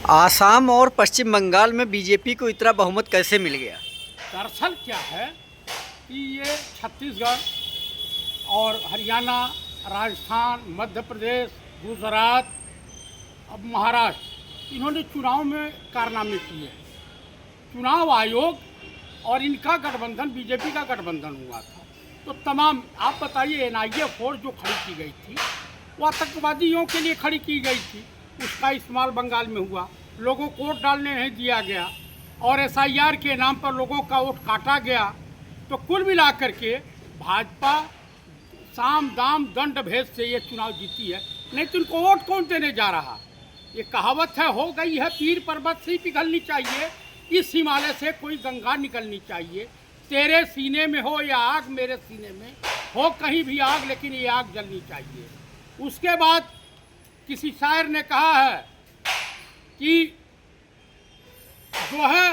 आसाम और पश्चिम बंगाल में बीजेपी को इतना बहुमत कैसे मिल गया? दरअसल क्या है कि ये छत्तीसगढ़ और हरियाणा, राजस्थान, मध्य प्रदेश, गुजरात, अब महाराष्ट्र, इन्होंने चुनाव में कारनामे किए। चुनाव आयोग और इनका गठबंधन, बीजेपी का गठबंधन हुआ था, तो तमाम आप बताइए एनआईए फोर्स जो खड़ी की गई थी वो आतंकवादियों के लिए खड़ी की गई थी। उसका इस्तेमाल बंगाल में हुआ, लोगों को वोट डालने नहीं दिया गया और एसआईआर के नाम पर लोगों का वोट काटा गया। तो कुल मिलाकर के भाजपा साम दाम दंड भेद से ये चुनाव जीती है, नहीं तो इनको वोट कौन देने जा रहा? ये कहावत है, हो गई है पीर पर्वत से ही पिघलनी चाहिए, इस हिमालय से कोई गंगा निकलनी चाहिए। तेरे सीने में हो या आग मेरे सीने में हो, कहीं भी आग, लेकिन ये आग जलनी चाहिए। उसके बाद किसी शायर ने कहा है कि जो है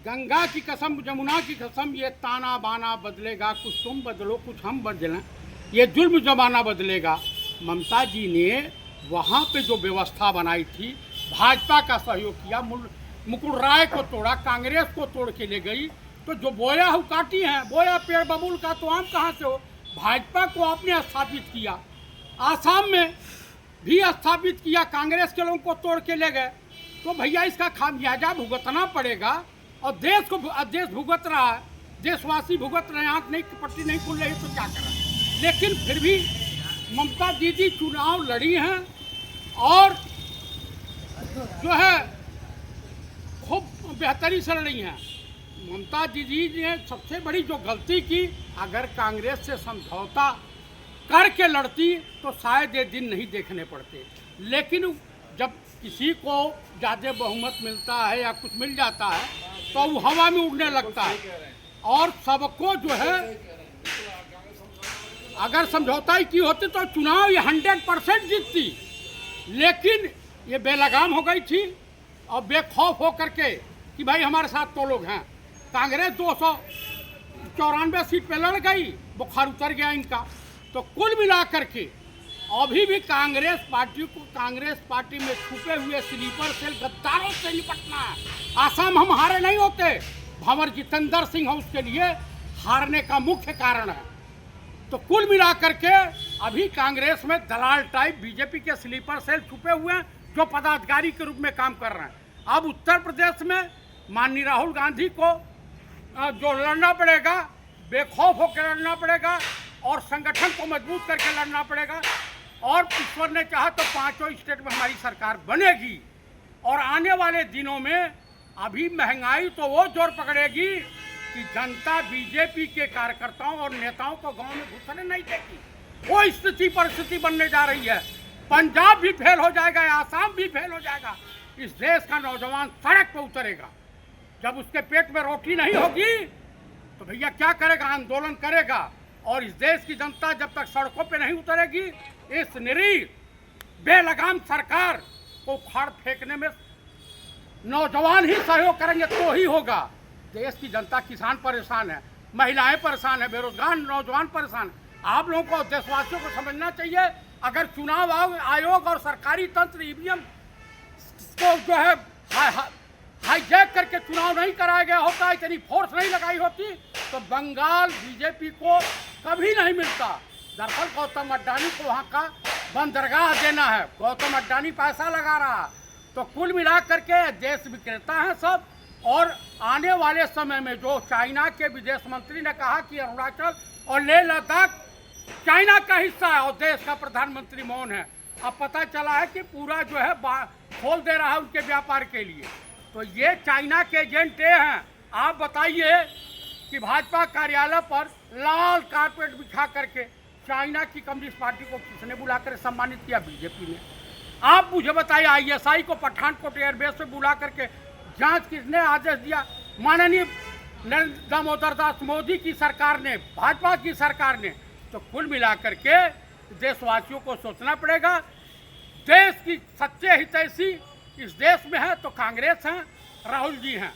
गंगा की कसम, जमुना की कसम, ये ताना बाना बदलेगा, कुछ तुम बदलो कुछ हम बदलें, ये जुल्म जमाना बदलेगा। ममता जी ने वहाँ पे जो व्यवस्था बनाई थी, भाजपा का सहयोग किया, मुकुल राय को तोड़ा, कांग्रेस को तोड़ के ले गई। तो जो बोया हो काटी है, बोया पेड़ बबूल का, तो आम कहाँ से हो? भाजपा को आपने स्थापित किया, आसाम में भी स्थापित किया, कांग्रेस के लोगों को तोड़ के ले गए। तो भैया इसका खामियाजा भुगतना पड़ेगा और देश भुगत रहा है, देशवासी भुगत रहे हैं। आँख नहीं पट्टी नहीं खुल रही तो क्या करें? लेकिन फिर भी ममता दीदी चुनाव लड़ी हैं और जो है खूब बेहतरी से लड़ी हैं। ममता दीदी ने सबसे बड़ी जो गलती की, अगर कांग्रेस से समझौता करके लड़ती तो शायद ये दिन नहीं देखने पड़ते। लेकिन जब किसी को ज़्यादा बहुमत मिलता है या कुछ मिल जाता है तो वो हवा में उड़ने लगता है और सबको जो है, अगर समझौता ही की होती तो चुनाव ये 100% जीतती। लेकिन ये बेलगाम हो गई थी और बेखौफ हो करके कि भाई हमारे साथ तो लोग हैं। कांग्रेस 294 सीट पे लड़ गई, बुखार उतर गया इनका। तो कुल मिलाकर के अभी भी कांग्रेस पार्टी में छुपे हुए स्लीपर सेल गद्दारों से निपटना है। आसाम हम हारे नहीं होते, भंवर जितेंद्र सिंह है उसके लिए हारने का मुख्य कारण है। तो कुल मिलाकर के अभी कांग्रेस में दलाल टाइप बीजेपी के स्लीपर सेल छुपे हुए हैं जो पदाधिकारी के रूप में काम कर रहे हैं। अब उत्तर प्रदेश में माननीय राहुल गांधी को जो लड़ना पड़ेगा, बेखौफ होकर लड़ना पड़ेगा और संगठन को मजबूत करके लड़ना पड़ेगा। और ईश्वर ने चाहा तो 5 स्टेट में हमारी सरकार बनेगी। और आने वाले दिनों में अभी महंगाई तो वो जोर पकड़ेगी कि जनता बीजेपी के कार्यकर्ताओं और नेताओं को गांव में घुसने नहीं देगी। वो परिस्थिति बनने जा रही है। पंजाब भी फेल हो जाएगा, आसाम भी फेल हो जाएगा। इस देश का नौजवान सड़क पर उतरेगा। जब उसके पेट में रोटी नहीं होगी तो भैया क्या करेगा? आंदोलन करेगा। और इस देश की जनता जब तक सड़कों पे नहीं उतरेगी, इस निरीह बेलगाम सरकार को उखाड़ फेंकने में नौजवान ही सहयोग करेंगे तो ही होगा। देश की जनता, किसान परेशान है, महिलाएं परेशान है, बेरोजगार नौजवान परेशान है। आप लोगों को, देशवासियों को समझना चाहिए, अगर चुनाव आयोग और सरकारी तंत्र ईवीएम को जो है हाईजैक करके चुनाव नहीं कराया गया होता, इतनी फोर्स नहीं लगाई होती, तो बंगाल बीजेपी को कभी नहीं मिलता। दरअसल गौतम अड्डानी को वहाँ का बंदरगाह देना है, गौतम अड्डानी पैसा लगा रहा। तो कुल मिला करके देश विक्रेता हैं सब। और आने वाले समय में जो चाइना के विदेश मंत्री ने कहा कि अरुणाचल और लेह लद्दाख चाइना का हिस्सा है और देश का प्रधानमंत्री मौन है, अब पता चला है कि पूरा जो है खोल दे रहा है उनके व्यापार के लिए। तो ये चाइना के एजेंट हैं। आप बताइए कि भाजपा कार्यालय पर लाल कारपेट बिछा करके चाइना की कम्युनिस्ट पार्टी को किसने बुलाकर सम्मानित किया? बीजेपी ने। आप मुझे बताइए, आईएसआई को पठानकोट एयरबेस पे बुला करके जांच किसने आदेश दिया? माननीय नरेंद्र दामोदर दास मोदी की सरकार ने, भाजपा की सरकार ने। तो कुल मिलाकर के देशवासियों को सोचना पड़ेगा। देश की सच्चे हितैषी इस देश में है तो कांग्रेस है, राहुल जी हैं।